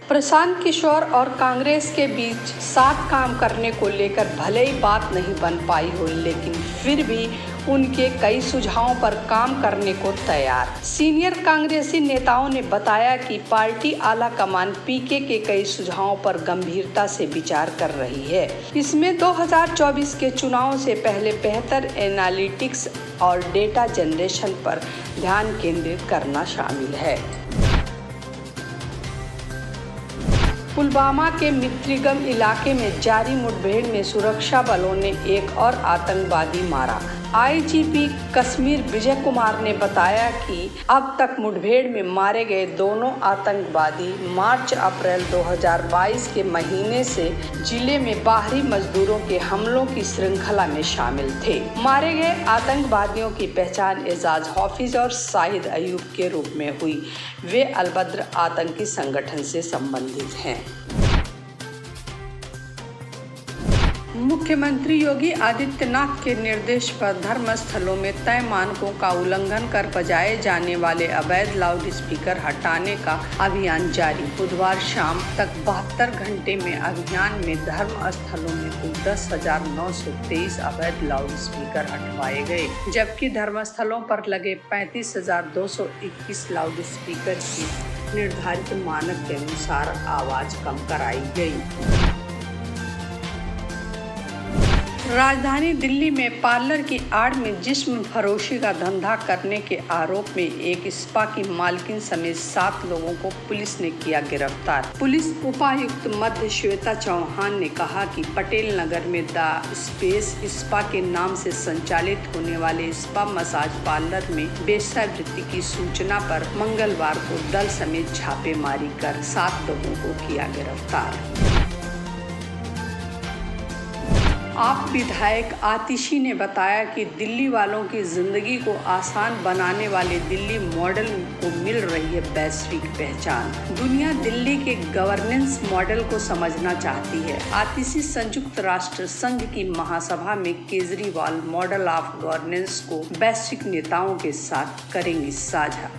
प्रशांत किशोर और कांग्रेस के बीच साथ काम करने को लेकर भले ही बात नहीं बन पाई हो, लेकिन फिर भी उनके कई सुझावों पर काम करने को तैयार। सीनियर कांग्रेसी नेताओं ने बताया कि पार्टी आला कमान पीके के कई सुझावों पर गंभीरता से विचार कर रही है। इसमें 2024 के चुनाव से पहले बेहतर एनालिटिक्स और डेटा जनरेशन पर ध्यान केंद्रित करना शामिल है। पुलवामा के मित्रिगम इलाके में जारी मुठभेड़ में सुरक्षा बलों ने एक और आतंकवादी मारा। आईजीपी कश्मीर विजय कुमार ने बताया कि अब तक मुठभेड़ में मारे गए दोनों आतंकवादी मार्च-अप्रैल 2022 के महीने से जिले में बाहरी मजदूरों के हमलों की श्रृंखला में शामिल थे। मारे गए आतंकवादियों की पहचान एजाज हाफिज और शाहिद अयूब के रूप में हुई। वे अलबद्र आतंकी संगठन से संबंधित हैं। मुख्यमंत्री योगी आदित्यनाथ के निर्देश पर धर्मस्थलों में तय मानकों का उल्लंघन कर बजाए जाने वाले अवैध लाउड स्पीकर हटाने का अभियान जारी। बुधवार शाम तक 72 घंटे में अभियान में धर्मस्थलों में कुल 10,923 अवैध लाउड स्पीकर हटवाए गए, जबकि धर्मस्थलों पर लगे 35,221 लाउड स्पीकर की निर्धारित मानक के अनुसार आवाज कम कराई गई। राजधानी दिल्ली में पार्लर की आड़ में जिस्म फरोशी का धंधा करने के आरोप में एक स्पा की मालकिन समेत 7 लोगों को पुलिस ने किया गिरफ्तार। पुलिस उपायुक्त मध्य श्वेता चौहान ने कहा कि पटेल नगर में द स्पेस स्पा के नाम से संचालित होने वाले स्पा मसाज पार्लर में वेश्यावृत्ति की सूचना पर मंगलवार को दल समेत छापेमारी कर 7 लोगों को किया गिरफ्तार। आप विधायक आतिशी ने बताया कि दिल्ली वालों की जिंदगी को आसान बनाने वाले दिल्ली मॉडल को मिल रही है वैश्विक पहचान। दुनिया दिल्ली के गवर्नेंस मॉडल को समझना चाहती है। आतिशी संयुक्त राष्ट्र संघ की महासभा में केजरीवाल मॉडल ऑफ गवर्नेंस को वैश्विक नेताओं के साथ करेंगी साझा।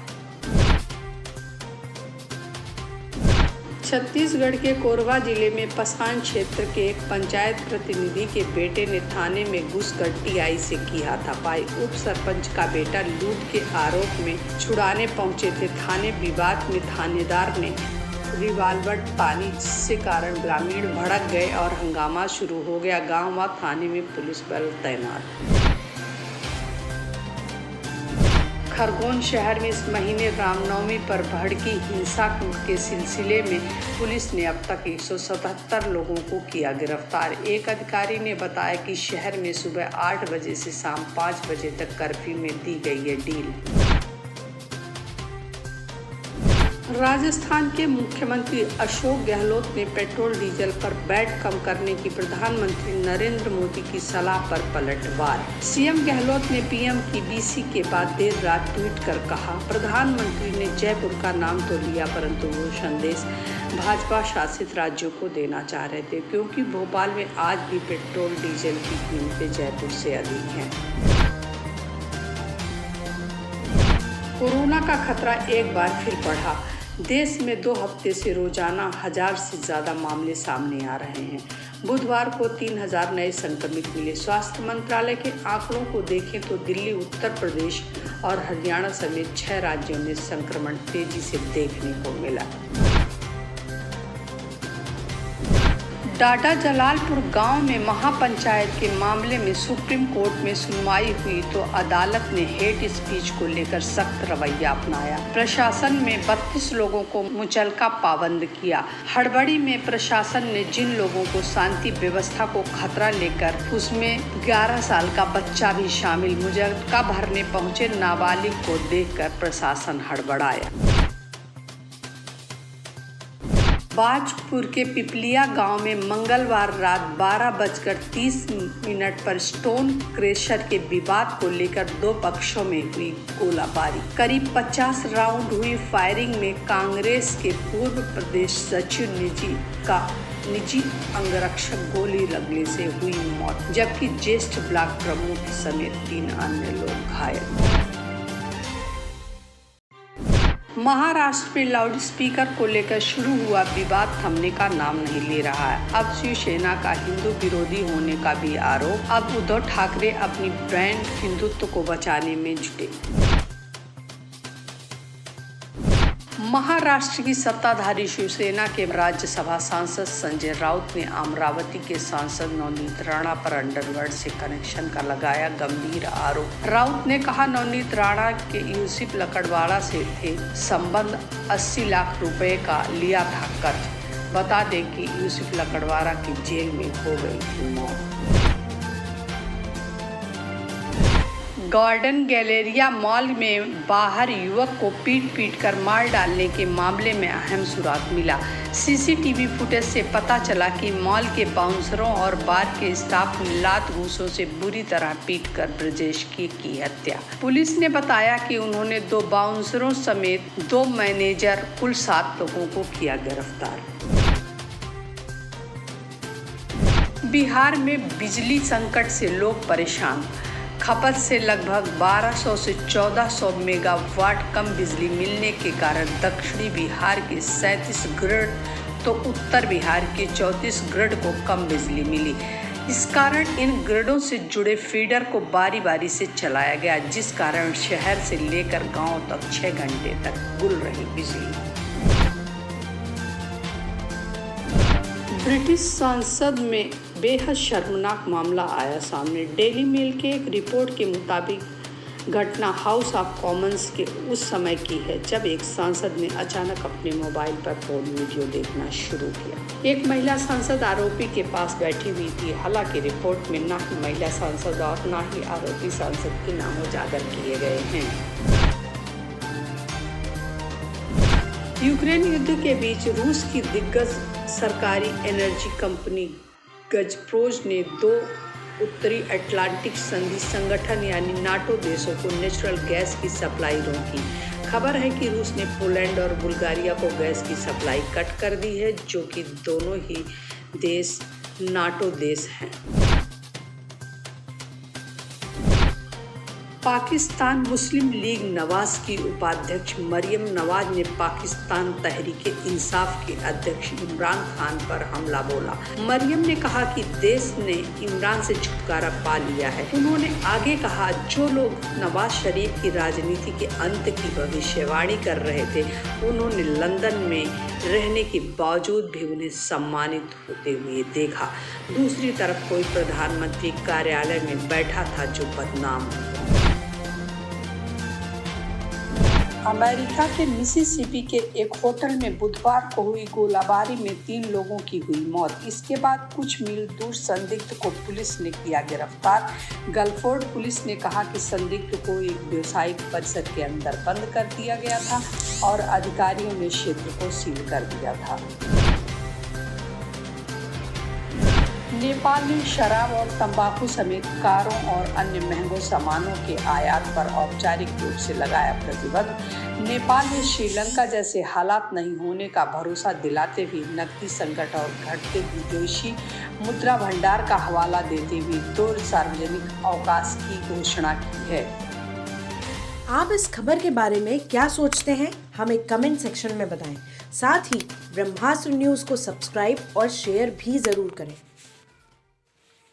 छत्तीसगढ़ के कोरबा जिले में पसान क्षेत्र के एक पंचायत प्रतिनिधि के बेटे ने थाने में घुसकर टीआई से की हाथापाई। उप सरपंच का बेटा लूट के आरोप में छुड़ाने पहुंचे थे थाने। विवाद में थानेदार ने रिवाल्वर तानी, जिससे कारण ग्रामीण भड़क गए और हंगामा शुरू हो गया। गांव व थाने में पुलिस बल तैनात। खरगोन शहर में इस महीने रामनवमी पर भड़की हिंसा के सिलसिले में पुलिस ने अब तक 177 लोगों को किया गिरफ्तार। एक अधिकारी ने बताया कि शहर में सुबह 8 बजे से शाम 5 बजे तक कर्फ्यू में दी गई है ढील। राजस्थान के मुख्यमंत्री अशोक गहलोत ने पेट्रोल डीजल पर वैट कम करने की प्रधानमंत्री नरेंद्र मोदी की सलाह पर पलटवार। सीएम गहलोत ने पीएम की बीसी के बाद देर रात ट्वीट कर कहा, प्रधानमंत्री ने जयपुर का नाम तो लिया, परंतु वो संदेश भाजपा शासित राज्यों को देना चाह रहे थे, क्योंकि भोपाल में आज भी पेट्रोल डीजल की कीमतें जयपुर से अधिक हैं। कोरोना का खतरा एक बार फिर बढ़ा। देश में 2 हफ्ते से रोजाना 1000 से ज़्यादा मामले सामने आ रहे हैं। बुधवार को 3000 नए संक्रमित मिले। स्वास्थ्य मंत्रालय के आंकड़ों को देखें तो दिल्ली, उत्तर प्रदेश और हरियाणा समेत 6 राज्यों में संक्रमण तेजी से देखने को मिला। डाडा जलालपुर गांव में महापंचायत के मामले में सुप्रीम कोर्ट में सुनवाई हुई तो अदालत ने हेट स्पीच को लेकर सख्त रवैया अपनाया। प्रशासन में 32 लोगों को मुचलका पाबंद किया। हड़बड़ी में प्रशासन ने जिन लोगों को शांति व्यवस्था को खतरा लेकर, उसमें 11 साल का बच्चा भी शामिल, मुचलका भरने पहुंचे नाबालिग को देखकर प्रशासन हड़बड़ाया। बाजपुर के पिपलिया गांव में मंगलवार रात 12:30 पर स्टोन क्रेशर के विवाद को लेकर 2 पक्षों में हुई गोलाबारी। करीब 50 राउंड हुई फायरिंग में कांग्रेस के पूर्व प्रदेश सचिव निजी अंगरक्षक गोली लगने से हुई मौत, जबकि ज्येष्ठ ब्लॉक प्रमुख समेत 3 अन्य लोग घायल। महाराष्ट्र में लाउडस्पीकर को लेकर शुरू हुआ विवाद थमने का नाम नहीं ले रहा है। अब शिवसेना का हिंदू विरोधी होने का भी आरोप। अब उद्धव ठाकरे अपनी ब्रांड हिंदुत्व को बचाने में जुटे। महाराष्ट्र की सत्ताधारी शिवसेना के राज्यसभा सांसद संजय राउत ने अमरावती के सांसद नवनीत राणा पर अंडरवर्ल्ड से कनेक्शन का लगाया गंभीर आरोप। राउत ने कहा, नवनीत राणा के यूसुफ लकड़वाला से थे संबंध, 80 लाख रुपए का लिया था कर्ज। बता दें कि यूसुफ लकड़वाला की जेल में हो गई थी मौत। गार्डन गैलेरिया मॉल में बाहर युवक को पीट कर मार डालने के मामले में अहम सुराग मिला। सीसीटीवी फुटेज से पता चला कि मॉल के बाउंसरों और बार के स्टाफ ने लात घूंसों से बुरी तरह पीटकर ब्रजेश की हत्या। पुलिस ने बताया कि उन्होंने 2 बाउंसरों समेत 2 मैनेजर कुल 7 लोगों को किया गिरफ्तार। बिहार में बिजली संकट से लोग परेशान। खपत से लगभग 1200 से 1400 मेगावाट कम बिजली मिलने के कारण दक्षिणी बिहार के 37 ग्रिड तो उत्तर बिहार के 34 ग्रिड को कम बिजली मिली। इस कारण इन ग्रिडों से जुड़े फीडर को बारी बारी से चलाया गया, जिस कारण शहर से लेकर गांव तक 6 घंटे तक गुल रही बिजली। ब्रिटिश संसद में बेहद शर्मनाक मामला आया सामने। डेली मेल के एक रिपोर्ट के मुताबिक घटना हाउस ऑफ कॉमन्स के उस समय की है जब एक सांसद ने अचानक अपने मोबाइल पर फोन वीडियो देखना शुरू किया। एक महिला सांसद आरोपी के पास बैठी हुई थी। हालांकि रिपोर्ट में न ही महिला सांसद और न ही आरोपी सांसद के नाम उजागर किए गए हैं। यूक्रेन युद्ध के बीच रूस की दिग्गज सरकारी एनर्जी कंपनी गजप्रोम ने 2 उत्तरी अटलांटिक संधि संगठन यानी नाटो देशों को नेचुरल गैस की सप्लाई रोकी। खबर है कि रूस ने पोलैंड और बुल्गारिया को गैस की सप्लाई कट कर दी है, जो कि दोनों ही देश नाटो देश हैं। पाकिस्तान मुस्लिम लीग नवाज की उपाध्यक्ष मरियम नवाज ने पाकिस्तान तहरीक-ए-इंसाफ के अध्यक्ष इमरान खान पर हमला बोला। मरियम ने कहा कि देश ने इमरान से छुटकारा पा लिया है। उन्होंने आगे कहा, जो लोग नवाज शरीफ की राजनीति के अंत की भविष्यवाणी कर रहे थे, उन्होंने लंदन में रहने के बावजूद भी उन्हें सम्मानित होते हुए देखा। दूसरी तरफ कोई प्रधानमंत्री कार्यालय में बैठा था जो बदनाम हो। अमेरिका के मिसिसिपी के एक होटल में बुधवार को हुई गोलाबारी में 3 लोगों की हुई मौत। इसके बाद कुछ मील दूर संदिग्ध को पुलिस ने किया गिरफ्तार। गलफोर्ड पुलिस ने कहा कि संदिग्ध को एक व्यावसायिक परिसर के अंदर बंद कर दिया गया था और अधिकारियों ने क्षेत्र को सील कर दिया था। नेपाल ने शराब और तंबाकू समेत कारों और अन्य महंगों सामानों के आयात पर औपचारिक रूप से लगाया प्रतिबंध। नेपाल ने श्रीलंका जैसे हालात नहीं होने का भरोसा दिलाते हुए नकदी संकट और घटते विदेशी मुद्रा भंडार का हवाला देते हुए 2 सार्वजनिक अवकाश की घोषणा की है। आप इस खबर के बारे में क्या सोचते हैं, हमें कमेंट सेक्शन में बताएं। साथ ही ब्रह्मास्त्र न्यूज़ को सब्सक्राइब और शेयर भी जरूर करें।